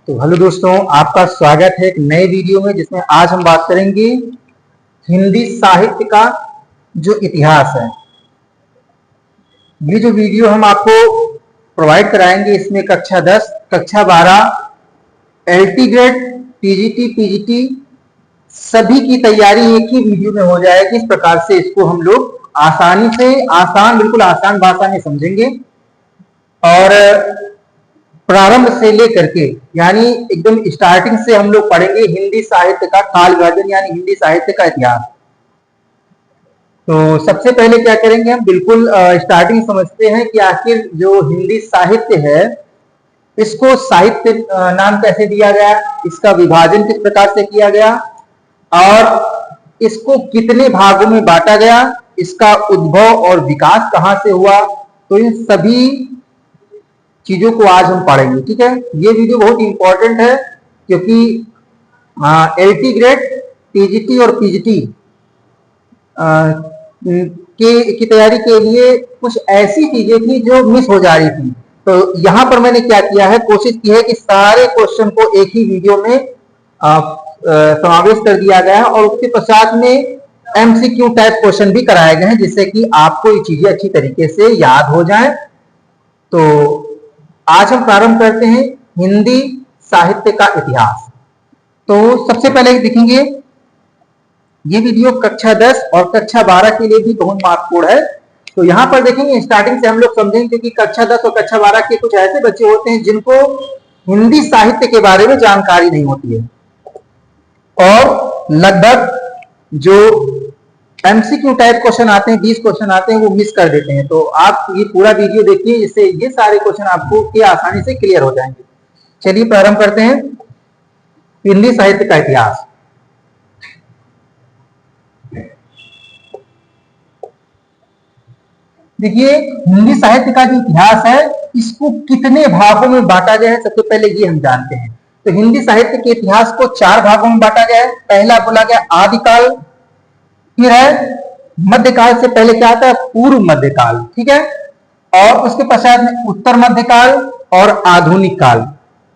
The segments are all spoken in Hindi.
तो हेलो दोस्तों, आपका स्वागत है एक नए वीडियो में जिसमें आज हम बात करेंगे हिंदी साहित्य का जो इतिहास है। ये जो वीडियो हम आपको प्रोवाइड कराएंगे इसमें कक्षा 10, कक्षा 12, एलटी ग्रेड, टीजीटी, पीजीटी सभी की तैयारी एक ही वीडियो में हो जाएगी। इस प्रकार से इसको हम लोग आसानी से बिल्कुल आसान भाषा में समझेंगे और प्रारंभ से लेकर के यानी एकदम स्टार्टिंग से हम लोग पढ़ेंगे हिंदी साहित्य का काल विभाजन यानी हिंदी साहित्य का इतिहास। तो सबसे पहले क्या करेंगे, हम बिल्कुल स्टार्टिंग समझते हैं कि आखिर जो हिंदी साहित्य है इसको साहित्य नाम कैसे दिया गया, इसका विभाजन किस प्रकार से किया गया और इसको कितने भागों में बांटा गया, इसका उद्भव और विकास कहां से हुआ। तो इन सभी चीजों को आज हम पढ़ेंगे। ठीक है, ये वीडियो बहुत इंपॉर्टेंट है क्योंकि एलटी ग्रेड, टीजीटी और पीजीटी की तैयारी के लिए कुछ ऐसी चीजें थी जो मिस हो जा रही थी। तो यहां पर मैंने क्या किया है, कोशिश की है कि सारे क्वेश्चन को एक ही वीडियो में समावेश कर दिया गया है और उसके पश्चात में एमसीक्यू टाइप क्वेश्चन भी कराए गए हैं जिससे कि आपको ये चीजें अच्छी तरीके से याद हो जाएं। तो आज हम प्रारंभ करते हैं हिंदी साहित्य का इतिहास। तो सबसे पहले देखेंगे, ये वीडियो कक्षा 10 और कक्षा 12 के लिए भी बहुत महत्वपूर्ण है। तो यहां पर देखेंगे स्टार्टिंग से हम लोग समझेंगे क्योंकि कक्षा 10 और कक्षा 12 के कुछ ऐसे बच्चे होते हैं जिनको हिंदी साहित्य के बारे में जानकारी नहीं होती है और लगभग जो एमसीक्यू टाइप क्वेश्चन आते हैं, 20 क्वेश्चन आते हैं, वो मिस कर देते हैं। तो आप ये पूरा वीडियो देखिए जिससे ये सारे क्वेश्चन आपको के आसानी से क्लियर हो जाएंगे। चलिए प्रारंभ करते हैं हिंदी साहित्य का इतिहास। देखिए, हिंदी साहित्य का जो इतिहास है इसको कितने भागों में बांटा गया है, सबसे पहले ये हम जानते हैं। तो हिंदी साहित्य के इतिहास को 4 भागों में बांटा गया है। पहला बोला गया आदिकाल, फिर है मध्यकाल, से पहले क्या आता है पूर्व मध्यकाल, ठीक है, और उसके पश्चात में उत्तर मध्यकाल और आधुनिक काल।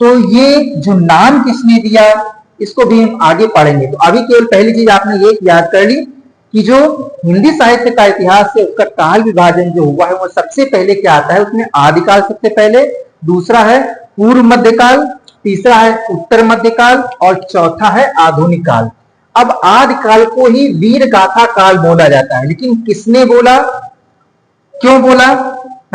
तो ये जो नाम किसने दिया इसको भी हम आगे पढ़ेंगे। तो अभी केवल पहली चीज आपने ये याद कर ली कि जो हिंदी साहित्य का इतिहास है उसका काल विभाजन जो हुआ है वो सबसे पहले क्या आता है, उसमें आदिकाल सबसे पहले, दूसरा है पूर्व मध्यकाल, तीसरा है उत्तर मध्यकाल और चौथा है आधुनिक काल। अब आदिकाल को ही वीर गाथा काल बोला जाता है, लेकिन किसने बोला, क्यों बोला,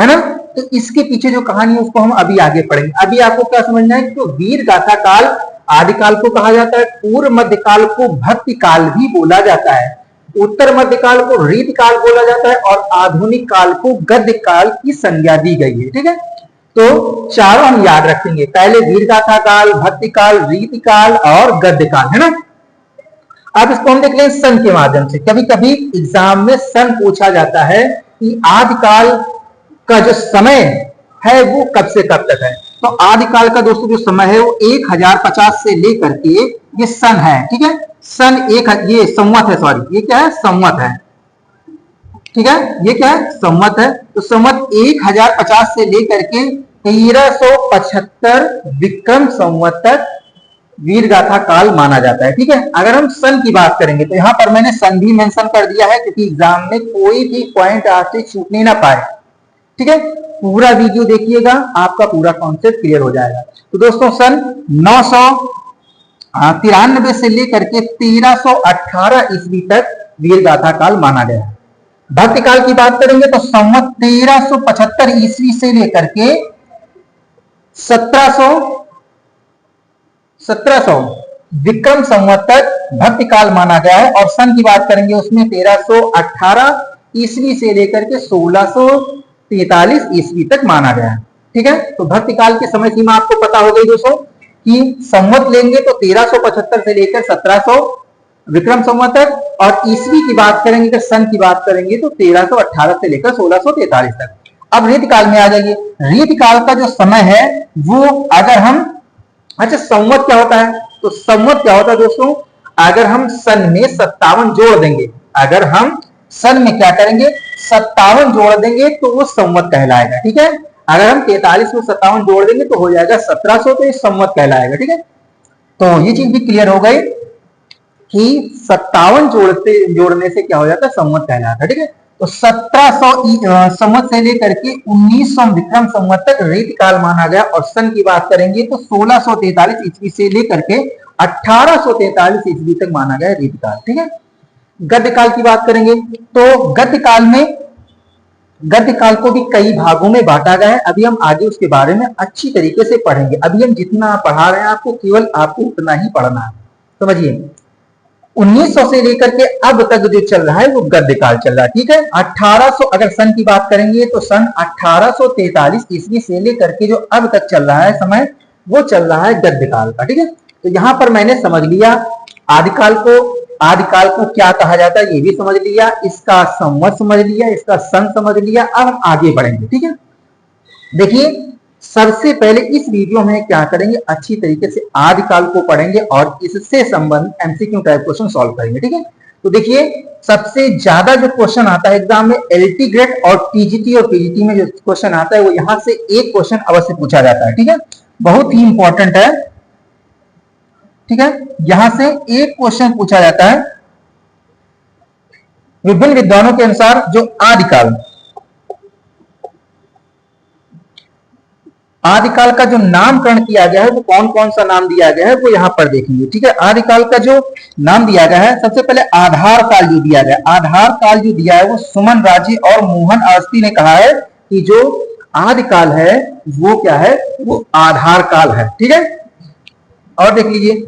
है ना। तो इसके पीछे जो कहानी है उसको हम अभी आगे पढ़ेंगे। अभी आपको क्या समझना है कि तो वीर गाथा काल आदिकाल को कहा जाता है, पूर्व मध्यकाल को भक्ति काल भी बोला जाता है, उत्तर मध्यकाल को रीति काल बोला जाता है और आधुनिक काल को गद्य काल की संज्ञा दी गई है। ठीक है, तो चारों हम याद रखेंगे, पहले वीर गाथा काल, भक्ति काल, रीति काल और गद्य काल, है ना। अब इसको हम देख लें सन के माध्यम से। कभी कभी एग्जाम में सन पूछा जाता है कि आदिकाल का जो समय है वो कब से कब तक है। तो आदिकाल का दोस्तों जो समय है वो 1050 से लेकर के ये सन है, ठीक है, सन ये संवत है, सॉरी ये क्या है, संवत है, ठीक है, ये क्या है, संवत है। तो संवत 1050 से लेकर के 1375 विक्रम संवत तक वीर गाथा काल माना जाता है। ठीक है, अगर हम सन की बात करेंगे तो यहां पर मैंने सन भी मेंशन कर दिया है क्योंकि एग्जाम में कोई भी पॉइंट आपसे छूटने ना पाए। ठीक है, पूरा वीडियो देखिएगा, आपका पूरा कॉन्सेप्ट क्लियर हो जाएगा। तो दोस्तों सन 993 से लेकर के 1318 ईस्वी तक वीर गाथा काल माना गया है। भक्ति काल की बात करेंगे तो संवत 1375 ईस्वी से लेकर के 1700 विक्रम संवत तक भक्ति काल माना गया है। और सन की बात करेंगे उसमें 1318 ईस्वी से लेकर के 1643 ईस्वी तक माना गया है। ठीक है, तो भक्ति काल की समय सीमा आपको पता हो गई दोस्तों कि संवत लेंगे तो 1375 से लेकर 1700 विक्रम संवत तक, और ईस्वी की बात करेंगे तो सन की बात करेंगे तो 1318 से लेकर 1643 तक। अब रीति काल में आ जाइए। रीति काल का जो समय है वो अगर हम, अच्छा संवत क्या होता है, तो संवत क्या होता है दोस्तों, अगर हम सन में 57 जोड़ देंगे, अगर हम सन में क्या करेंगे 57 जोड़ देंगे तो वो संवत कहलाएगा। ठीक है, अगर हम 43 में 57 जोड़ देंगे तो हो जाएगा 1700, तो ये संवत कहलाएगा। ठीक है, तो ये चीज भी क्लियर हो गई कि 57 जोड़ने से क्या हो जाता है, संवत कहलाता है। ठीक है, तो 1700 संवत से लेकर के 1900 विक्रम संवत तक रीतिकाल माना गया। और सन की बात करेंगे तो 1643 ईस्वी से लेकर के 1843 ईस्वी तक माना गया रीतिकाल। ठीक है, गद्यकाल की बात करेंगे तो गद्यकाल को भी कई भागों में बांटा गया है। अभी हम आगे उसके बारे में अच्छी तरीके से पढ़ेंगे। अभी हम जितना पढ़ा रहे हैं आपको, केवल आपको उतना ही पढ़ना है, समझिए। 1900 से लेकर के अब तक जो चल रहा है वो गद्यकाल चल रहा है। ठीक है, 1800 अगर सन की बात करेंगे तो सन 1843 ईस्वी से लेकर के जो अब तक चल रहा है समय, वो चल रहा है गद्यकाल का। ठीक है, तो यहां पर मैंने समझ लिया आदिकाल को क्या कहा जाता है, ये भी समझ लिया, इसका संवत समझ लिया, इसका सन समझ लिया। अब हम आगे बढ़ेंगे। ठीक है, देखिए सबसे पहले इस वीडियो में क्या करेंगे, अच्छी तरीके से आदिकाल को पढ़ेंगे और इससे संबंधित एमसीक्यू टाइप क्वेश्चन सॉल्व करेंगे। ठीक है, तो देखिए सबसे ज्यादा जो क्वेश्चन आता है एग्जाम में एलटी ग्रेड और टीजीटी और पीजीटी में जो क्वेश्चन आता है वो यहां से एक क्वेश्चन अवश्य पूछा जाता है। ठीक है, बहुत ही इंपॉर्टेंट है। ठीक है, यहां से एक क्वेश्चन पूछा जाता है। विभिन्न विद्वानों के अनुसार जो आदिकाल का जो नामकरण किया गया है वो कौन कौन सा नाम दिया गया है वो यहां पर देखेंगे। ठीक है, आदिकाल का जो नाम दिया गया है, सबसे पहले आधार काल जो दिया गया, आधार काल जो दिया है वो सुमन राजे और मोहन अवस्थी ने कहा है कि जो आदिकाल है वो क्या है, वो आधार काल है। ठीक है, और देख लीजिए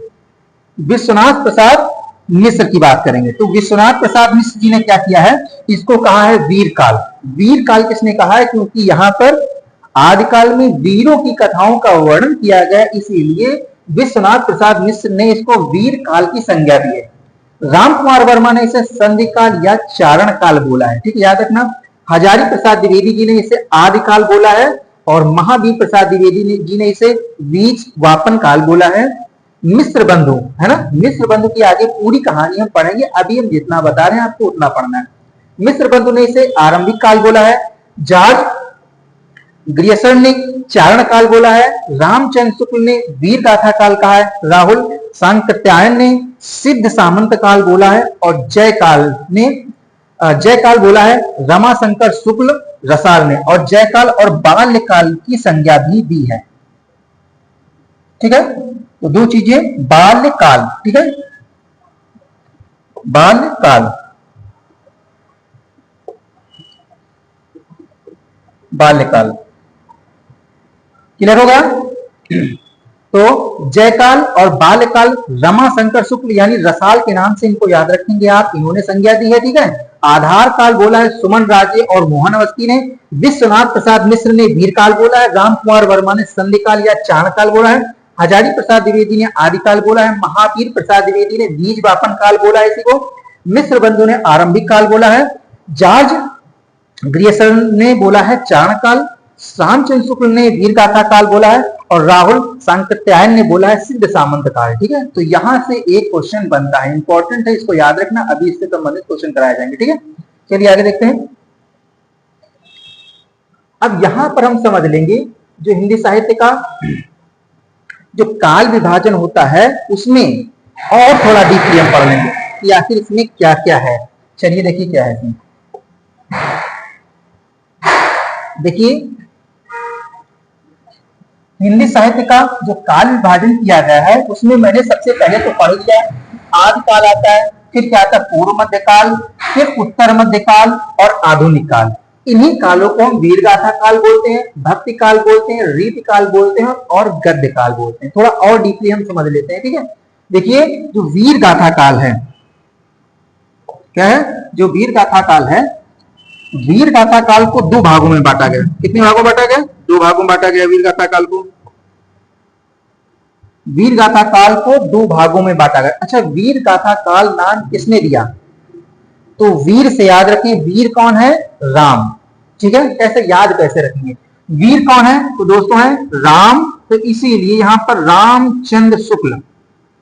विश्वनाथ प्रसाद मिश्र की बात करेंगे तो विश्वनाथ प्रसाद मिश्र जी ने क्या किया है, इसको कहा है वीर काल। वीर काल किसने कहा है, क्योंकि यहां पर आदिकाल में वीरों की कथाओं का वर्णन किया गया, इसीलिए विश्वनाथ प्रसाद मिश्र ने इसको वीर काल की संज्ञा दी है। राम कुमार वर्मा ने इसे संधि काल या चारण काल बोला है। ठीक है, याद रखना। हजारी प्रसाद द्विवेदी जी ने इसे आदिकाल बोला है और महावीर प्रसाद द्विवेदी जी ने इसे बीज वापन काल बोला है। मिश्र बंधु है ना, मिश्र बंधु की आगे पूरी कहानी हम पढ़ेंगे, अभी हम जितना बता रहे हैं आपको उतना पढ़ना है। मिश्र बंधु ने इसे आरंभिक काल बोला है। जॉर्ज ग्रियर्सन ने चारण काल बोला है। रामचंद्र शुक्ल ने वीर गाथा काल कहा है। राहुल सांकृत्यायन ने सिद्ध सामंत काल बोला है और जयकाल बोला है रमाशंकर शुक्ल रसाल ने, और जयकाल और बाल्यकाल की संज्ञा भी दी है। ठीक है, तो दो चीजें, बाल्यकाल। ठीक है, बाल्यकाल, बाल्यकाल क्लियर हो गया। तो जयकाल और बाल्यकाल रमाशंकर शुक्ल यानी रसाल के नाम से इनको याद रखेंगे आप, इन्होंने संज्ञा दी है। ठीक है, आधार काल बोला है सुमन राजे और मोहन अवस्थी ने। विश्वनाथ प्रसाद मिश्र ने वीर काल बोला है। राम कुमार वर्मा ने संधि काल या चारण काल बोला है। हजारी प्रसाद द्विवेदी ने आदिकाल बोला है। महावीर प्रसाद द्विवेदी ने बीज वापन काल बोला है इसी को। मिश्र बंधु ने आरंभिक काल बोला है। जॉर्ज ग्रियर्सन ने बोला है चारण काल। रामचंद्र शुक्ल ने वीर गाथा काल बोला है और राहुल सांकृत्यायन ने बोला है सिद्ध सामंत काल। ठीक है, तो यहां से एक क्वेश्चन बनता है, इंपॉर्टेंट है, इसको याद रखना। अभी इससे संबंधित क्वेश्चन कराए जाएंगे। ठीक है, चलिए आगे देखते हैं। अब यहां पर हम समझ लेंगे जो हिंदी साहित्य का जो काल विभाजन होता है उसमें और थोड़ा डीपली हम पढ़ लेंगे कि आखिर इसमें क्या क्या है। चलिए देखिए क्या है इसमें। देखिए हिंदी साहित्य का जो काल विभाजन किया गया है उसमें मैंने सबसे पहले तो पढ़ लिया, आदिकाल आता है, फिर क्या आता है पूर्व मध्यकाल, फिर उत्तर मध्यकाल और आधुनिक काल। इन्हीं कालों को हम वीर गाथा काल बोलते हैं, भक्ति काल बोलते हैं, रीति काल बोलते हैं और गद्य काल बोलते हैं। थोड़ा और डीपली हम समझ लेते हैं। ठीक है, देखिए जो वीर गाथा काल है, क्या है, जो वीर गाथा काल है, वीर गाथा काल को दो भागों में बांटा गया। कितने भागों में बांटा गया, दो भागों में बांटा गया वीर गाथा काल को। वीर गाथा काल को दो भागों में बांटा गया। अच्छा, वीर गाथा काल नाम किसने दिया, तो वीर से याद रखें, वीर कौन है, राम। ठीक है, कैसे याद कैसे रखेंगे, वीर कौन है, तो दोस्तों है राम, तो इसीलिए यहां पर रामचंद्र शुक्ल,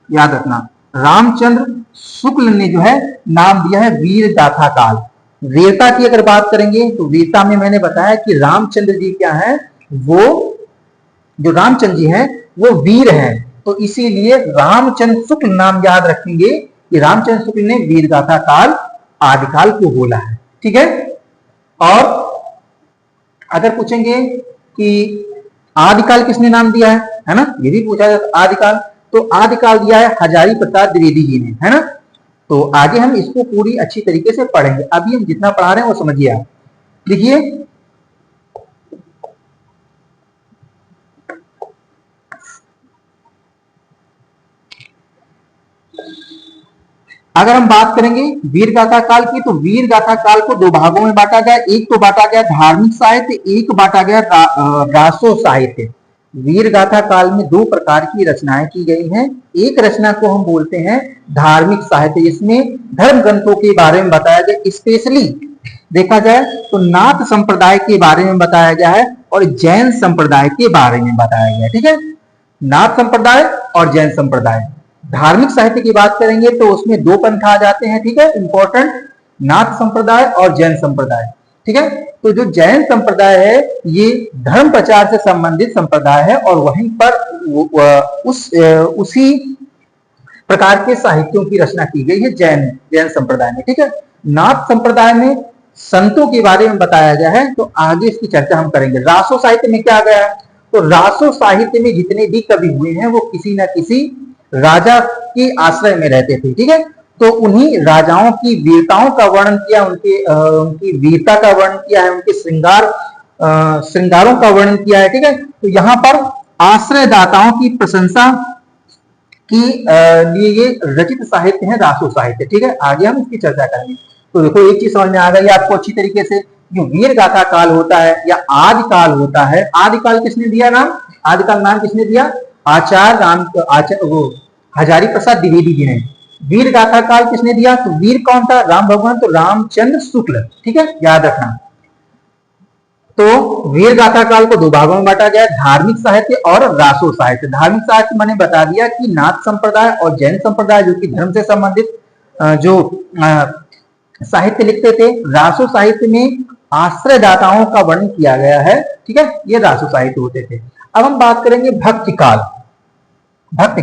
याद रखना रामचंद्र शुक्ल ने जो है नाम दिया है वीर गाथा काल। वीरता की अगर बात करेंगे तो वीरता में मैंने बताया कि रामचंद्र जी क्या है, वो जो रामचंद्र जी हैं वो वीर हैं, तो इसीलिए रामचंद्र शुक्ल नाम याद रखेंगे कि रामचंद्र शुक्ल ने वीर गाथा काल आदिकाल को बोला है। ठीक है, और अगर पूछेंगे कि आदिकाल किसने नाम दिया है ना, ये भी पूछा जाता आदिकाल, तो आदिकाल दिया है हजारी प्रसाद द्विवेदी जी ने, है ना। तो आगे हम इसको पूरी अच्छी तरीके से पढ़ेंगे, अभी हम जितना पढ़ा रहे हैं वो समझिए आप। देखिए अगर हम बात करेंगे वीर गाथा काल की, तो वीर गाथा काल को दो भागों में बांटा गया। एक तो बांटा गया धार्मिक साहित्य, एक बांटा गया रासो साहित्य। वीर गाथा काल में दो प्रकार की रचनाएं की गई हैं। एक रचना को हम बोलते हैं धार्मिक साहित्य, इसमें धर्म ग्रंथों के बारे में बताया गया, स्पेशली देखा जाए तो नाथ संप्रदाय के बारे में बताया गया है और जैन संप्रदाय के बारे में बताया गया। ठीक है, नाथ संप्रदाय और जैन संप्रदाय। धार्मिक साहित्य की बात करेंगे तो उसमें दो पंथ आ जाते हैं। ठीक है, इंपॉर्टेंट, नाथ संप्रदाय और जैन संप्रदाय। ठीक है, तो जो जैन संप्रदाय है ये धर्म प्रचार से संबंधित संप्रदाय है और वहीं पर उसी प्रकार के साहित्यों की रचना की गई है जैन संप्रदाय में। ठीक है, नाथ संप्रदाय में संतों के बारे में बताया गया है, तो आगे इसकी चर्चा हम करेंगे। रासो साहित्य में क्या गया है, तो रासो साहित्य में जितने भी कवि हुए हैं वो किसी न किसी राजा के आश्रय में रहते थे। ठीक है, तो उन्हीं राजाओं की वीरताओं का वर्णन किया, उनकी वीरता का वर्णन किया है, उनके श्रृंगारों का वर्णन किया है। ठीक है, तो यहाँ पर आश्रयदाताओं की प्रशंसा के लिए ये रचित साहित्य है रासो साहित्य। ठीक है, आगे हम इसकी चर्चा करेंगे। तो देखो एक चीज समझ में आ गई आपको अच्छी तरीके से, जो वीर गाथा काल होता है या आदिकाल होता है, आदिकाल किसने दिया नाम, आदिकाल नाम किसने दिया, वो हजारी प्रसाद द्विवेदी जी ने। वीर गाथा काल किसने दिया, तो वीर कौन था, राम भगवान, तो रामचंद्र शुक्ल। ठीक है, याद रखना। तो वीर गाथा काल को दो भागों में बांटा गया, धार्मिक साहित्य और रासो साहित्य। धार्मिक साहित्य मैंने बता दिया कि नाथ संप्रदाय और जैन संप्रदाय जो कि धर्म से संबंधित जो साहित्य लिखते थे। रासो साहित्य में आश्रयदाताओं का वर्णन किया गया है। ठीक है, ये रासो साहित्य होते थे। अब हम बात करेंगे भक्ति काल। भक्ति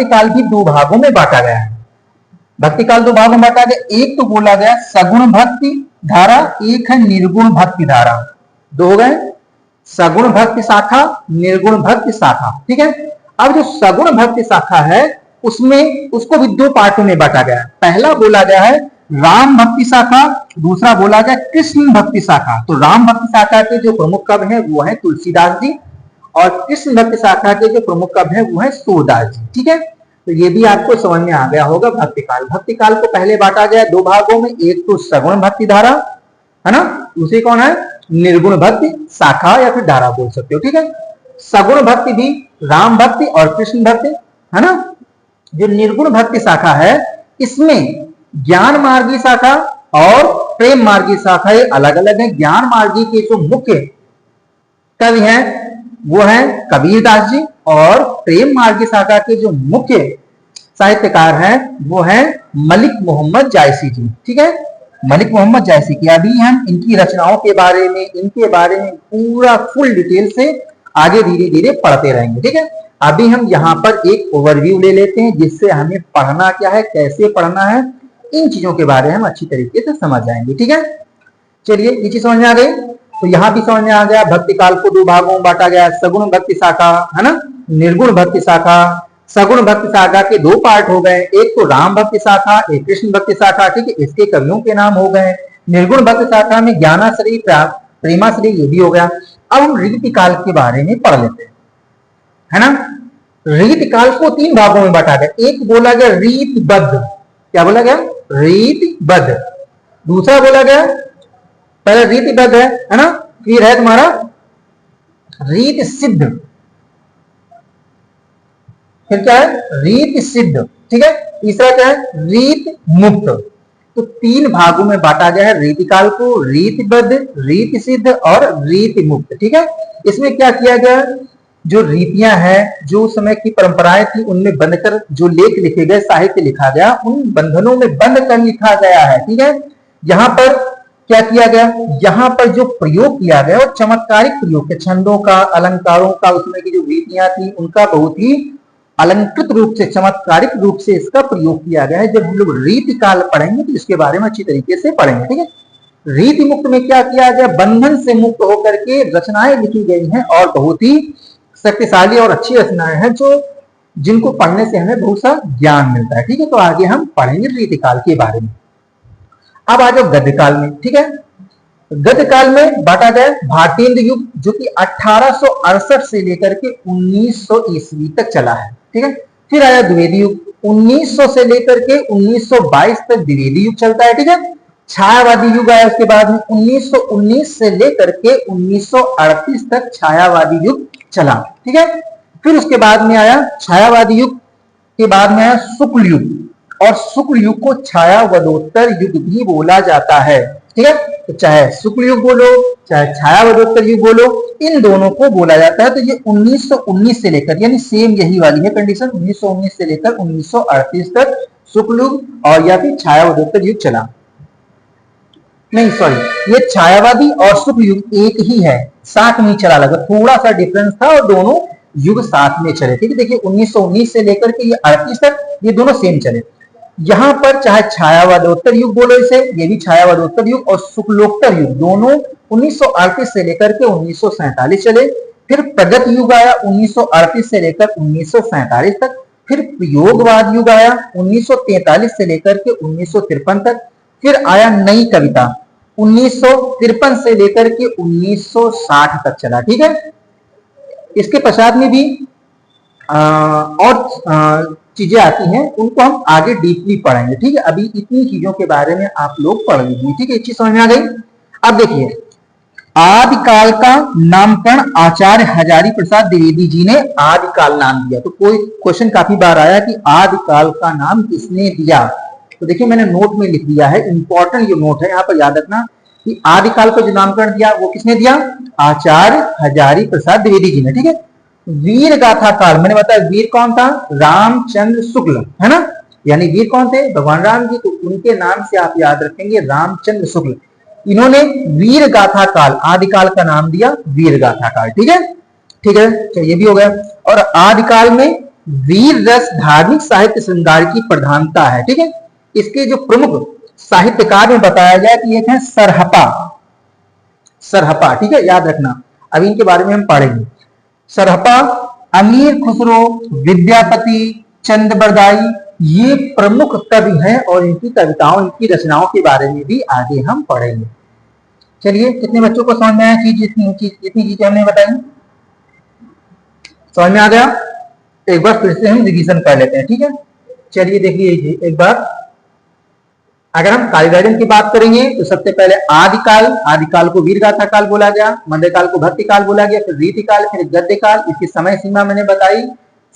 काल भी दो भागों में बांटा गया है। भक्ति काल दो भागों में बांटा गया, एक तो बोला गया सगुण भक्ति धारा, एक है निर्गुण भक्ति धारा। दो हो गए, सगुण भक्ति शाखा, निर्गुण भक्ति शाखा। ठीक है, अब जो सगुण भक्ति शाखा है उसमें उसको भी दो पार्टों में बांटा गया है। पहला बोला गया है राम भक्ति शाखा, दूसरा बोला गया कृष्ण भक्ति शाखा। तो राम भक्ति शाखा के जो प्रमुख कवि हैं वो है तुलसीदास जी, और कृष्ण भक्ति शाखा के जो प्रमुख कवि है वो है सूरदास जी। ठीक है, तो ये भी आपको समझ में आ गया होगा। भक्ति काल को पहले बांटा गया दो भागों में, एक तो सगुण भक्ति धारा है ना, दूसरी कौन है, निर्गुण भक्ति शाखा या फिर धारा बोल सकते हो। ठीक है, सगुण भक्ति भी राम भक्ति और कृष्ण भक्ति है ना। जो निर्गुण भक्ति शाखा है इसमें ज्ञान मार्गी शाखा और प्रेम मार्गी शाखा ये अलग अलग है। ज्ञान मार्गी के जो मुख्य कवि हैं वो है कबीरदास जी, और प्रेम मार्गी शाखा के जो मुख्य साहित्यकार हैं वो है मलिक मोहम्मद जायसी जी। ठीक है, मलिक मोहम्मद जायसी की अभी हम इनकी रचनाओं के बारे में, इनके बारे में पूरा फुल डिटेल से आगे धीरे धीरे पढ़ते रहेंगे। ठीक है, अभी हम यहाँ पर एक ओवरव्यू ले लेते हैं जिससे हमें पढ़ना क्या है, कैसे पढ़ना है, इन चीजों के बारे में हम अच्छी तरीके से समझ जाएंगे। ठीक है, चलिए ये चीज समझ में आ गई। तो यहाँ भी समझ में आ गया भक्ति काल को दो भागों में बांटा गया, सगुण भक्ति शाखा है ना, निर्गुण भक्ति शाखा। सगुण भक्ति शाखा के दो पार्ट हो गए, एक तो राम भक्ति शाखा, एक कृष्ण भक्ति शाखा। ठीक है, इसके कवियों के नाम हो गए। निर्गुण भक्ति शाखा में ज्ञानाश्रयी, प्रेमाश्रयी, ये भी हो गया। अब हम रीति काल के बारे में पढ़ लेते हैं, है ना। रीति काल को तीन भागों में बांटा गया, एक बोला गया रीतिबद्ध, क्या बोला गया, रीतिबद्ध। दूसरा बोला गया, पहले रीतिबद्ध है ना, फिर है तुम्हारा रीति सिद्ध, फिर क्या है, रीति सिद्ध। ठीक है, तीसरा क्या है, रीति मुक्त। तो तीन भागों में बांटा गया है रीति काल को, रीतिबद्ध, रीति सिद्ध और रीति मुक्त। ठीक है, इसमें क्या किया गया, जो रीतियां हैं, जो समय की परंपराएं थी, उनमें बंधकर जो लेख लिखे गए, साहित्य लिखा गया, उन बंधनों में बंध कर लिखा गया है। ठीक है, यहाँ पर क्या किया गया, यहाँ पर जो प्रयोग किया गया वो चमत्कारिक प्रयोग के, छंदों का, अलंकारों का, उसमें की जो रीतियां थी उनका बहुत ही अलंकृत रूप से, चमत्कारिक रूप से इसका प्रयोग किया गया है। जब हम लोग रीति काल पढ़ेंगे तो इसके बारे में अच्छी तरीके से पढ़ेंगे, ठीक है। रीति मुक्त में क्या किया गया, बंधन से मुक्त होकर के रचनाएं लिखी गई हैं और बहुत ही शक्तिशाली और अच्छी रचनाएं हैं जो जिनको पढ़ने से हमें बहुत सा ज्ञान मिलता है, ठीक है। तो आगे हम पढ़ेंगे रीति काल के बारे में। अब आ जाओ गद्य काल में, ठीक है। गद्य काल में बांटा गया भारतेंद्र युग जो कि 1868 से लेकर के 1900 ईस्वी तक चला है, ठीक है। फिर आया द्विवेदी युग, 1900 से लेकर के 1922 तक द्विवेदी युग चलता है, ठीक है। छायावादी युग आया उसके बाद में 1919 से लेकर के 1938 तक छायावादी युग चला, ठीक है। फिर उसके बाद में आया छायावादी युग के बाद में आया शुक्ल युग, और शुक्ल युग को छायावदोत्तर युग भी बोला जाता है, ठीक है। तो चाहे शुक्ल युग बोलो चाहे छायावदोत्तर युग बोलो, इन दोनों को बोला जाता है। तो ये 1919 से लेकर, यानी सेम यही वाली है कंडीशन, 1919 से लेकर 1938 तक शुक्ल युग और या फिर छायावदोत्तर युग चला। नहीं सॉरी, ये छायावादी और शुक्ल युग एक ही है, साथ में चला, लगा थोड़ा सा डिफरेंस था और दोनों युग साथ में चले, ठीक है। देखिए 1919 से लेकर के ये 38 तक ये दोनों सेम चले। यहां पर चाहे छायावादोत्तर युग बोलो इसे, ये भी छायावादोत्तर युग और शुक्लोत्तर युग दोनों 1938 से लेकर के 1947 चले। फिर प्रगत युग आया 1938 से लेकर 1947 तक। फिर प्रयोगवाद युग आया 1943 से लेकर के 1953 तक। फिर आया नई कविता 1953 से लेकर के 1960 तक चला, ठीक है। इसके पश्चात में भी और चीजें आती हैं, उनको हम आगे डीपली पढ़ेंगे, ठीक है। अभी इतनी चीजों के बारे में आप लोग पढ़ लीजिए, ठीक है। चीज समझ में आ गई। अब देखिए आदिकाल का नामकरण आचार्य हजारी प्रसाद द्विवेदी जी ने आदिकाल नाम दिया। तो कोई क्वेश्चन काफी बार आया कि आदिकाल का नाम किसने दिया, तो देखिए मैंने नोट में लिख दिया है, इंपॉर्टेंट ये नोट है, यहाँ पर याद रखना कि आदिकाल को जो नामकरण दिया वो किसने दिया, आचार्य हजारी प्रसाद द्विवेदी जी ने, ठीक है। वीर गाथा काल, मैंने बताया वीर कौन था, रामचंद्र शुक्ल, है ना, यानी वीर कौन थे, भगवान राम जी, तो उनके नाम से आप याद रखेंगे रामचंद्र शुक्ल। इन्होंने वीर गाथा काल, आदिकाल का नाम दिया वीर गाथा काल, ठीक है, ठीक है। तो ये भी हो गया। और आदिकाल में वीर रस धार्मिक साहित्य श्रृंगार की प्रधानता है, ठीक है। इसके जो प्रमुख साहित्यकार में बताया गया कि एक है सरहपा, सरहपा, ठीक है, याद रखना, अभी इनके बारे में हम पढ़ेंगे। सरहपा, अमीर खुसरो, विद्यापति, चंद्रबरदाई, ये प्रमुख कवि हैं और इनकी कविताओं, इनकी रचनाओं के बारे में भी आगे हम पढ़ेंगे। चलिए, कितने बच्चों को समझ में आया कि जितनी चीजें हमने बताई, समझ में आ गया। एक बार फिर से हम रिवीजन कर लेते हैं, ठीक है। चलिए देखिए एक बार, अगर हम कालगर्जन की बात करेंगे तो सबसे पहले आदिकाल, आदिकाल को वीरगाथा काल बोला गया, मध्यकाल को भक्ति काल बोला गया, फिर रीतिकाल, फिर गद्य काल। इसकी समय सीमा मैंने बताई,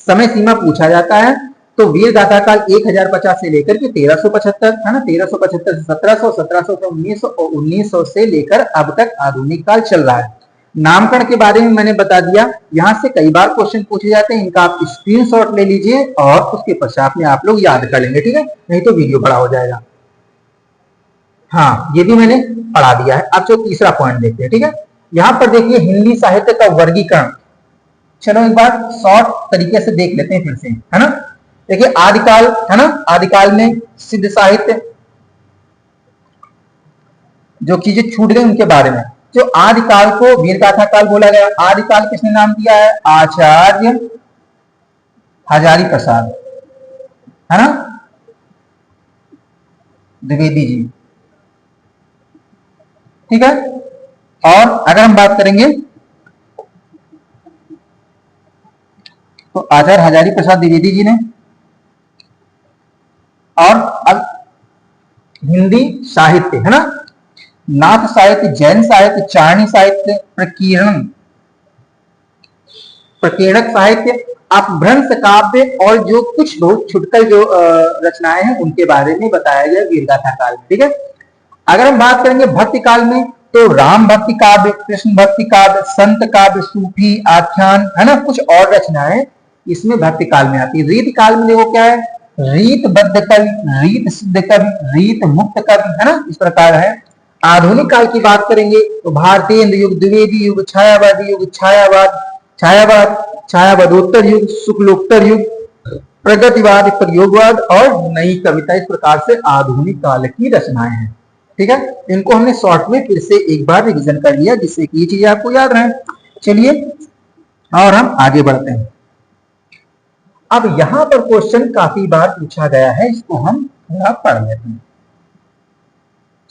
समय सीमा पूछा जाता है तो वीरगाथा काल 1050 से लेकर के 1375, है ना, 1375 से 1700, 1700 से 1900 और 1900 से लेकर अब तक आधुनिक काल चल रहा है। नामकरण के बारे में मैंने बता दिया, यहां से कई बार क्वेश्चन पूछे जाते हैं, इनका आप स्क्रीनशॉट ले लीजिए और उसके पश्चात में आप लोग याद कर लेंगे, ठीक है, नहीं तो वीडियो बड़ा हो जाएगा। हाँ, ये भी मैंने पढ़ा दिया है। अब जो तीसरा पॉइंट देखते हैं, ठीक है। यहां पर देखिए हिंदी साहित्य का वर्गीकरण, चलो एक बार शॉर्ट तरीके से देख लेते हैं फिर से, है ना। देखिए आदिकाल, है ना, आदिकाल में सिद्ध साहित्य, जो चीजें छूट गई उनके बारे में। जो आदिकाल को वीरगाथा काल बोला गया, आदिकाल किसने नाम दिया है, आचार्य हजारी प्रसाद, है ना, द्विवेदी जी, ठीक है। और अगर हम बात करेंगे तो आचार्य हजारी प्रसाद द्विवेदी जी ने। और अब हिंदी साहित्य, है ना, नाथ साहित्य, जैन साहित्य, चारणी साहित्य, प्रकीर्णन, प्रकीर्णक साहित्य, अपभ्रंश काव्य और जो कुछ बहुत छुटकर जो रचनाएं हैं उनके बारे में बताया गया वीरगाथा काल में, ठीक है। अगर हम बात करेंगे भक्ति काल में तो राम भक्ति काव्य, कृष्ण भक्ति काव्य, संत काव्य, सूफी, आख्यान, है ना, कुछ और रचनाएं इसमें भक्ति काल में आती है। रीत काल में देखो क्या है, रीतबद्ध कवि, रीत सिद्ध कवि, रीत मुक्त कवि, है ना, इस प्रकार है। आधुनिक काल की बात करेंगे तो भारतीय युग, द्विवेदी युग, छायावादी युग, छायावाद, छायावाद, छायावादोत्तर युग, शुक्लोत्तर युग, प्रगतिवाद, प्रयोगवाद और नई कविता। इस प्रकार से आधुनिक काल की रचनाएं हैं। ठीक है, इनको हमने शॉर्ट में फिर से एक बार रिवीजन कर लिया जिससे कि ये चीजें आपको याद रहे। चलिए और हम आगे बढ़ते हैं। अब यहां पर क्वेश्चन काफी बार पूछा गया है, इसको हम थोड़ा पढ़ लेते हैं।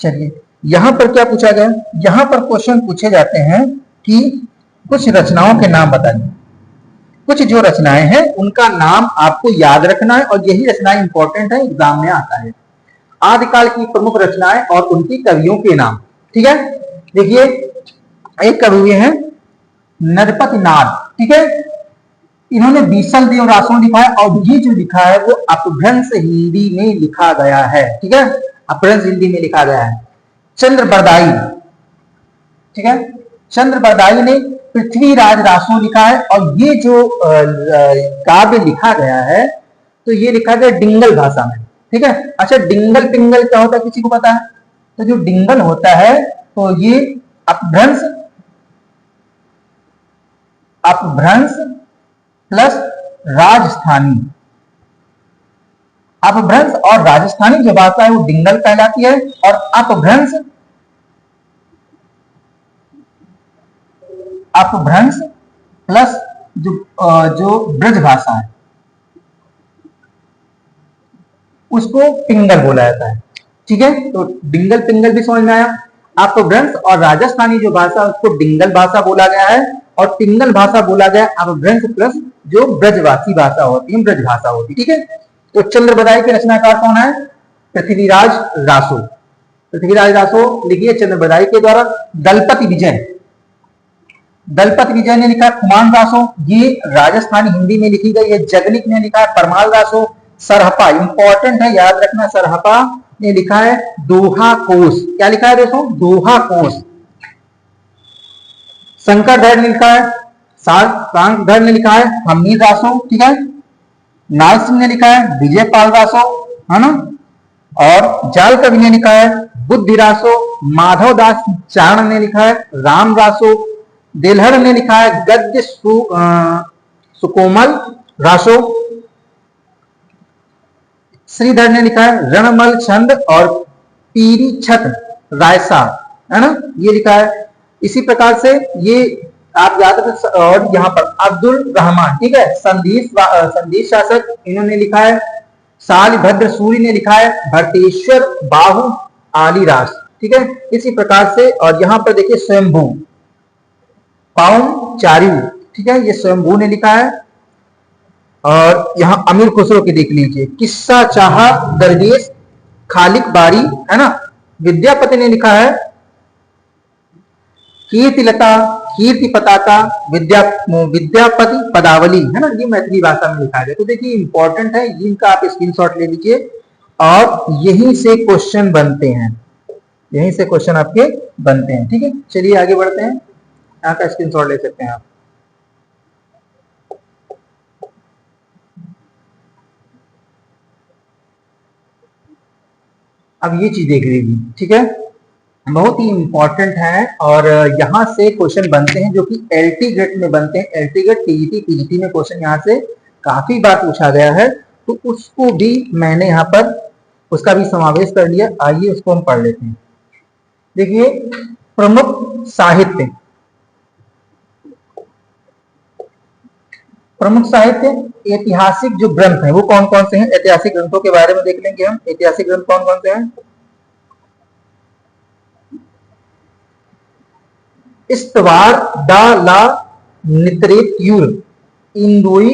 चलिए यहां पर क्या पूछा गया, यहां पर क्वेश्चन पूछे जाते हैं कि कुछ रचनाओं के नाम बताइए। कुछ जो रचनाएं हैं उनका नाम आपको याद रखना है और यही रचनाएं इंपॉर्टेंट है, एग्जाम में आता है। आदिकाल की प्रमुख रचनाएं और उनकी कवियों के नाम। ठीक है, देखिए एक कवि हैं नरपति नाथ। ठीक है, इन्होंने बीसल देव रासो लिखा है और ये जो लिखा है वो अपभ्रंश हिंदी में लिखा गया है। ठीक है, अपभ्रंश हिंदी में लिखा गया है। चंद्र बरदाई, ठीक है, चंद्र बरदाई ने पृथ्वीराज रासो लिखा है और ये जो काव्य लिखा गया है तो ये लिखा गया डिंगल भाषा में। ठीक है, अच्छा डिंगल पिंगल क्या होता है किसी को पता है? तो जो डिंगल होता है तो ये अपभ्रंश, अपभ्रंश प्लस राजस्थानी, अपभ्रंश और राजस्थानी जो भाषा है वो डिंगल कहलाती है और अपभ्रंश, अपभ्रंश प्लस जो ब्रज भाषा है उसको पिंगल बोला जाता है। ठीक है, तो डिंगल पिंगल भी समझ में आया। अपभ्रंश और राजस्थानी जो भाषा है उसको डिंगल भाषा बोला गया है और पिंगल भाषा बोला गया अपभ्रंश प्लस जो ब्रजवासी भाषा होती है, ब्रज भाषा होती है। ठीक है, तो चंद्र बरदाई के रचनाकार कौन है? पृथ्वीराज रासो। पृथ्वीराज रासो लिखिए चंद्र बरदाई के द्वारा। दलपति विजय, दलपति विजय ने लिखा खुमान रासो, ये राजस्थानी हिंदी में लिखी गई है। जगनिक ने लिखा है परमाल रासो। सरहपा इंपॉर्टेंट है, याद रखना, सरहपा ने लिखा है दोहा कोश। क्या लिखा है दोस्तों? दोहा कोश। शंकरधर ने लिखा है, सांकधर ने लिखा है हमीर रासो। ठीक है, नाल सिंह ने लिखा है विजय पाल रासो, है ना, और जाल कवि ने लिखा है बुद्धि रासो। माधव दास चारण ने लिखा है राम रासो। दिलहर ने लिखा है गद्य सुकोमल रासो। श्रीधर ने लिखा है रणमल छंद और पीरी छत रायसा, है ना, ये लिखा है। इसी प्रकार से ये आप याद रखें। और यहाँ पर अब्दुल रहमान, ठीक है, संदेश शासक, इन्होंने लिखा है। साल भद्र सूरी ने लिखा है भरतेश्वर बाहु आलीरास। ठीक है, इसी प्रकार से। और यहाँ पर देखिए स्वयंभू पाउम चार्यू, ठीक है, ये स्वयंभू ने लिखा है। और यहां अमीर खुसरो की देख लीजिए, किस्सा चाहा दरवेश खालिक बारी, है ना। विद्यापति ने लिखा है कीर्तिलता कीर्ति पताका विद्यापति पदावली, है ना, ये मैथिली भाषा में लिखा गया। तो देखिए इंपॉर्टेंट है, इनका आप स्क्रीनशॉट ले लीजिए और यहीं से क्वेश्चन बनते हैं, यहीं से क्वेश्चन आपके बनते हैं। ठीक है, चलिए आगे बढ़ते हैं, यहाँ का स्क्रीनशॉट ले सकते हैं आप। अब ये चीज देख लीजिए, ठीक है, बहुत ही इंपॉर्टेंट है और यहां से क्वेश्चन बनते हैं जो कि एलटी ग्रेड में बनते हैं। एलटी ग्रेड, टीईटी, पीजीटी में क्वेश्चन यहाँ से काफी बार पूछा गया है, तो उसको भी मैंने यहाँ पर उसका भी समावेश कर लिया। आइए उसको हम पढ़ लेते हैं। देखिए प्रमुख साहित्य, प्रमुख साहित्य ऐतिहासिक जो ग्रंथ है वो कौन कौन से हैं? ऐतिहासिक ग्रंथों के बारे में देख लेंगे हम। ऐतिहासिक ग्रंथ कौन कौन से हैं? इस्तवार दा ला नित्रेत्यूर इंदुई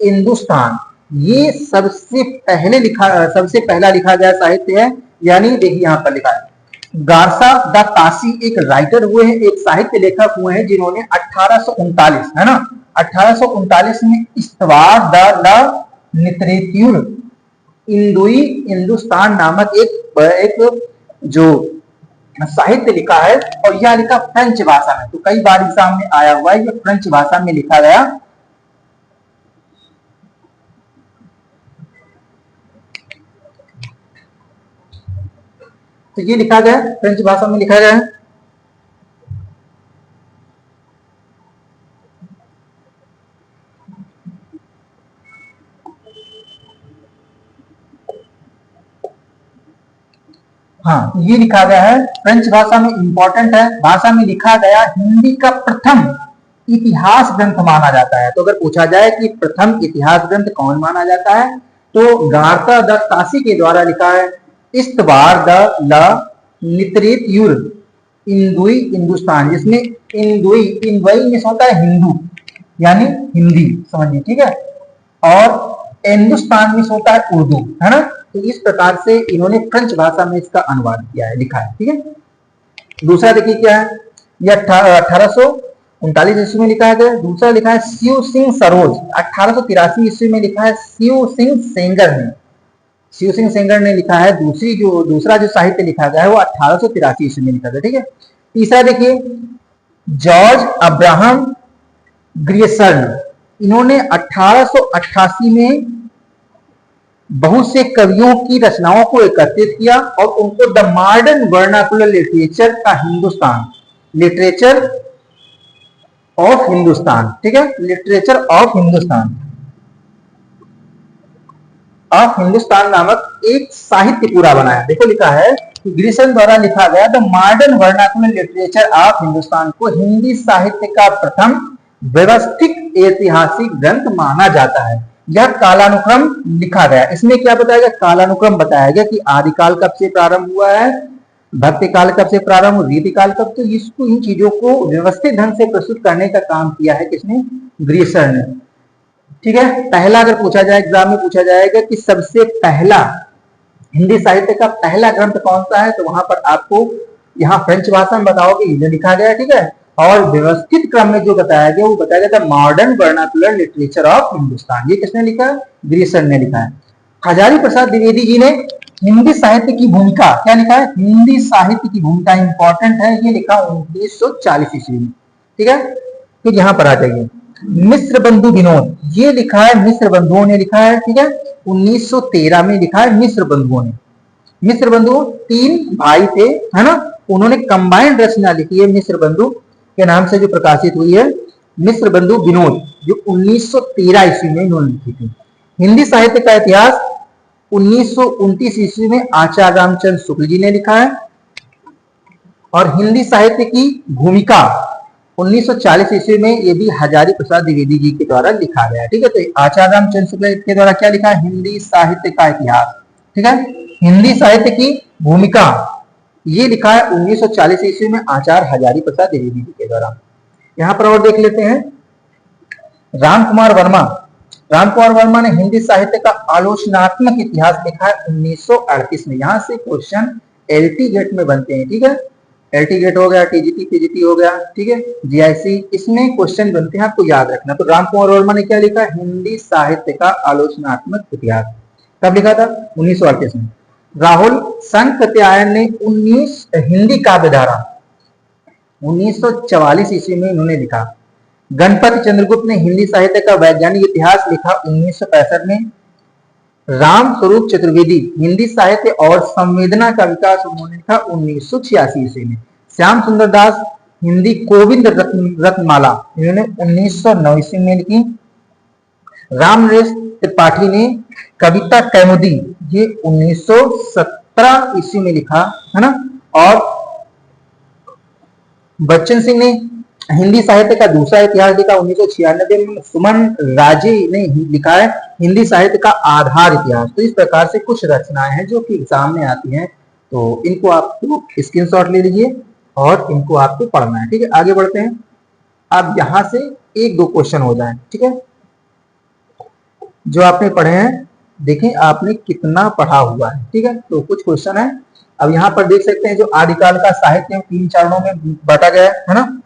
हिंदुस्तान, ये सबसे पहला लिखा गया साहित्य है। यानी देखिए यहाँ पर लिखा है गारसा द तासी एक राइटर हुए हैं, एक साहित्य लेखक हुए हैं जिन्होंने 1839, है ना, 1839 में इस्तवार द ला नित्रेत्यूर इंदुई हिंदुस्तान नामक एक जो साहित्य लिखा है और यह लिखा फ्रेंच भाषा में। तो कई बार एग्जाम में आया हुआ है, ये फ्रेंच भाषा में लिखा गया। तो तो ये लिखा गया है, फ्रेंच भाषा में लिखा गया है। हाँ, ये लिखा गया है फ्रेंच भाषा में, इंपॉर्टेंट है। भाषा में लिखा गया हिंदी का प्रथम इतिहास ग्रंथ माना जाता है। तो अगर पूछा जाए कि प्रथम इतिहास ग्रंथ कौन माना जाता है, तो गार्ता द काशी के द्वारा लिखा है इस्तवार द ल नितरेत युर इंदुई हिंदुस्तान, जिसमें इंदुई इंदुई में होता है हिंदू यानी हिंदी, समझिए, ठीक है। और हिंदुस्तान में होता है उर्दू, है ना। तो इस प्रकार से इन्होंने फ्रेंच भाषा में इसका अनुवाद किया है, लिखा है, ठीक है। दूसरा देखिए क्या है, यह 1839 ईस्वी में लिखा गया। दूसरा लिखा है शिव सिंह सरोज, 1883 ईस्वी में लिखा है शिव सिंह सेंगर ने। शिव सिंह सेंगर ने लिखा है। दूसरा जो साहित्य लिखा गया है वो 1883 ईस्वी में लिखा गया, ठीक है। तीसरा देखिए जॉर्ज अब्राहम ग्रियर्सन, इन्होंने 1888 में बहुत से कवियों की रचनाओं को एकत्रित किया और उनको द मॉडर्न वर्नाकुलर लिटरेचर का हिंदुस्तान, लिटरेचर ऑफ हिंदुस्तान, ठीक है, लिटरेचर ऑफ हिंदुस्तान नामक एक साहित्य पूरा बनाया। देखो लिखा है कि ग्रियर्सन द्वारा लिखा गया the modern vernacular literature of Hindustan को हिंदी साहित्य का प्रथम व्यवस्थित ऐतिहासिक ग्रंथ माना जाता है। यह कालानुक्रम लिखा गया। इसमें क्या बताया गया, कालानुक्रम बताया गया कि आदिकाल कब से प्रारंभ हुआ है, भक्ति काल कब से प्रारंभ, रीति काल कब। तो इसको, इन चीजों को व्यवस्थित ढंग से प्रस्तुत करने का काम किया है किसने, ग्रियर्सन ने, ठीक है। पहला अगर पूछा जाए, एग्जाम में पूछा जाएगा कि सबसे पहला हिंदी साहित्य का पहला ग्रंथ कौन सा है, तो वहां पर आपको यहाँ फ्रेंच भाषा में बताओगे, ये लिखा गया, ठीक है। और व्यवस्थित क्रम में जो बताया गया वो बताया गया था modern vernacular literature of Hindustan. ये किसने लिखा है, ग्रियर्सन ने लिखा है। हजारी प्रसाद द्विवेदी जी ने हिंदी साहित्य की भूमिका, क्या लिखा है, हिंदी साहित्य की भूमिका इंपॉर्टेंट है, ये लिखा 1940 ईस्वी में, ठीक है। फिर यहाँ पर आ जाइए मिश्र बंधु विनोद, ये लिखा है मिश्र बंधुओं ने लिखा है, ठीक है, 1913 में लिखा है मिश्र बंधुओं ने। मिश्र बंधु 3 भाई थे, है ना, उन्होंने कंबाइंड रचना लिखी है मिश्र बंधु के नाम से, जो प्रकाशित हुई है मिश्र बंधु विनोद, जो 1913 ईस्वी में इन्होंने लिखी थी। हिंदी साहित्य का इतिहास 1929 ईस्वी में आचार्य रामचंद्र शुक्ल जी ने लिखा है। और हिंदी साहित्य की भूमिका 1940 ईस्वी में ये भी हजारी प्रसाद द्विवेदी जी के द्वारा लिखा गया, ठीक है। तो आचार्य रामचंद्र शुक्ल के द्वारा क्या लिखा है, हिंदी साहित्य का इतिहास, ठीक है। हिंदी साहित्य की भूमिका ये लिखा है 1940 ईस्वी में आचार्य हजारी प्रसाद द्विवेदी जी के द्वारा। यहां पर और देख लेते हैं रामकुमार वर्मा ने हिंदी साहित्य का आलोचनात्मक इतिहास लिखा है 1938 में। यहां से क्वेश्चन एलटी गेट में बनते हैं, ठीक है। एलटी गेट हो गया, टीजीटी पीजीटी हो गया, ठीक है, जीआईसी, इसमें क्वेश्चन बनते हैं, आपको याद रखना। तो रामकुमार वर्मा ने क्या लिखा, हिंदी साहित्य का आलोचनात्मक इतिहास, कब लिखा था, 1938 में। राहुल संकत्यायन ने हिंदी काव्यधारा 1944 ईस्वी में इन्होंने लिखा। गणपति चंद्रगुप्त ने हिंदी साहित्य का वैज्ञानिक इतिहास लिखा 1965 में। राम स्वरूप चतुर्वेदी हिंदी साहित्य और संवेदना का विकास उन्होंने लिखा 1986 ईस्वी में। श्याम सुंदर दास हिंदी गोविंद रत्नमाला इन्होंने 1909 ईस्वी में लिखी। राम नरेश त्रिपाठी ने कविता कैमुदी ये 1917 ईस्वी में लिखा, है ना। और बच्चन सिंह ने हिंदी साहित्य का दूसरा इतिहास लिखा 1996 में। सुमन राजे ने लिखा है हिंदी साहित्य का आधार इतिहास। तो इस प्रकार से कुछ रचनाएं हैं जो कि एग्जाम में आती हैं, तो इनको आपको स्क्रीनशॉट ले लीजिए और इनको आपको पढ़ना है, ठीक है। आगे बढ़ते हैं, अब यहां से 1-2 क्वेश्चन हो जाए, ठीक है, जो आपने पढ़े हैं। देखें आपने कितना पढ़ा हुआ है, ठीक है। तो कुछ क्वेश्चन है, अब यहाँ पर देख सकते हैं जो आदिकाल का साहित्य 3 चरणों में बांटा गया है ना।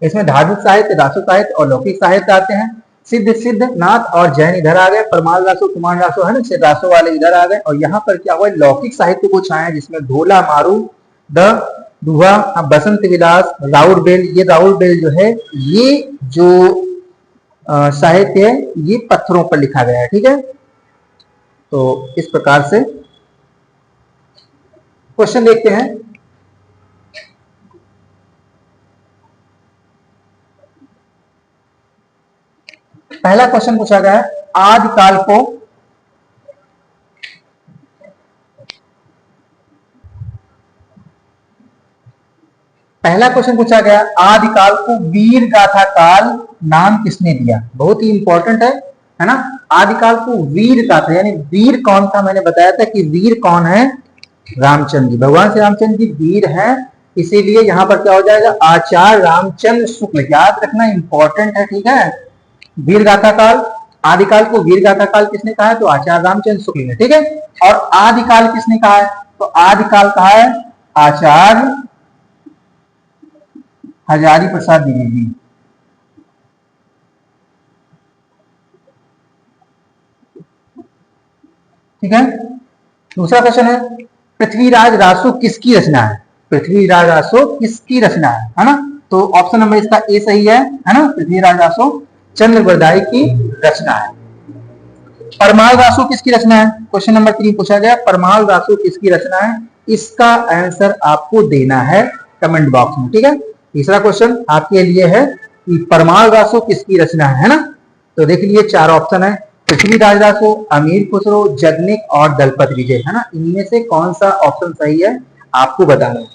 इसमें धार्मिक साहित्य, रासो साहित्य और लौकिक साहित्य आते हैं। सिद्ध नाथ और जैन इधर आ गए, परमाल रासो, कुमार रासो, है ना, रासो वाले इधर आ गए। और यहाँ पर क्या हुआ, लौकिक साहित्य कुछ आए जिसमें ढोला मारू, द दुहा, बसंत विलास, राउर बेल। ये राउर बेल जो है, ये जो साहित्य है ये पत्थरों पर लिखा गया है, ठीक है। तो इस प्रकार से क्वेश्चन देखते हैं। पहला क्वेश्चन पूछा गया है, आदिकाल को पहला क्वेश्चन पूछा गया, आदिकाल को वीर गाथा काल नाम किसने दिया? बहुत ही इंपॉर्टेंट है ना। आदिकाल को वीर गाथा, यानी वीर कौन था? मैंने बताया था कि वीर कौन है? रामचंद्र जी। भगवान श्री रामचंद्र जी वीर हैं, इसीलिए यहां पर क्या हो जाएगा? आचार्य रामचंद्र शुक्ल। याद रखना, इंपॉर्टेंट है, ठीक है। वीर गाथा काल, आदिकाल को वीर गाथा काल किसने कहा है? तो आचार्य रामचंद्र शुक्ल ने, ठीक है। और आदिकाल किसने कहा है? तो आदिकाल कहा है आचार्य हजारी प्रसाद द्विवेदी। ठीक है। दूसरा क्वेश्चन है, पृथ्वीराज रासो किसकी रचना है? पृथ्वीराज रासो किसकी रचना है ना? तो ऑप्शन नंबर इसका ए सही है ना। पृथ्वीराज रासो चंद्रवरदाई की रचना है। परमाल रासो किसकी रचना है? क्वेश्चन नंबर 3 पूछा गया, परमाल रासो किसकी रचना है? इसका आंसर आपको देना है कमेंट बॉक्स में, ठीक है। तीसरा क्वेश्चन आपके लिए है कि परमाल रासो किसकी रचना है ना। तो देख लीजिए 4 ऑप्शन है, पृथ्वीराज रासो, अमीर खुसरो, जगनिक और दलपत विजय, है ना। इनमें से कौन सा ऑप्शन सही है आपको बताना है।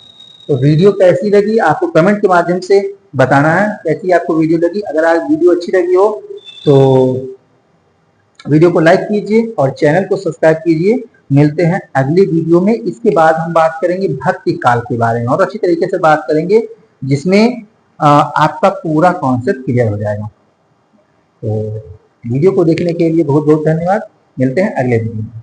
तो वीडियो कैसी लगी आपको कमेंट के माध्यम से बताना है, कैसी आपको वीडियो लगी। अगर आज वीडियो अच्छी लगी हो तो वीडियो को लाइक कीजिए और चैनल को सब्सक्राइब कीजिए। मिलते हैं अगली वीडियो में। इसके बाद हम बात करेंगे भक्ति काल के बारे में और अच्छी तरीके से बात करेंगे, जिसमें आपका पूरा कॉन्सेप्ट क्लियर हो जाएगा। तो वीडियो को देखने के लिए बहुत बहुत धन्यवाद। मिलते हैं अगले वीडियो में।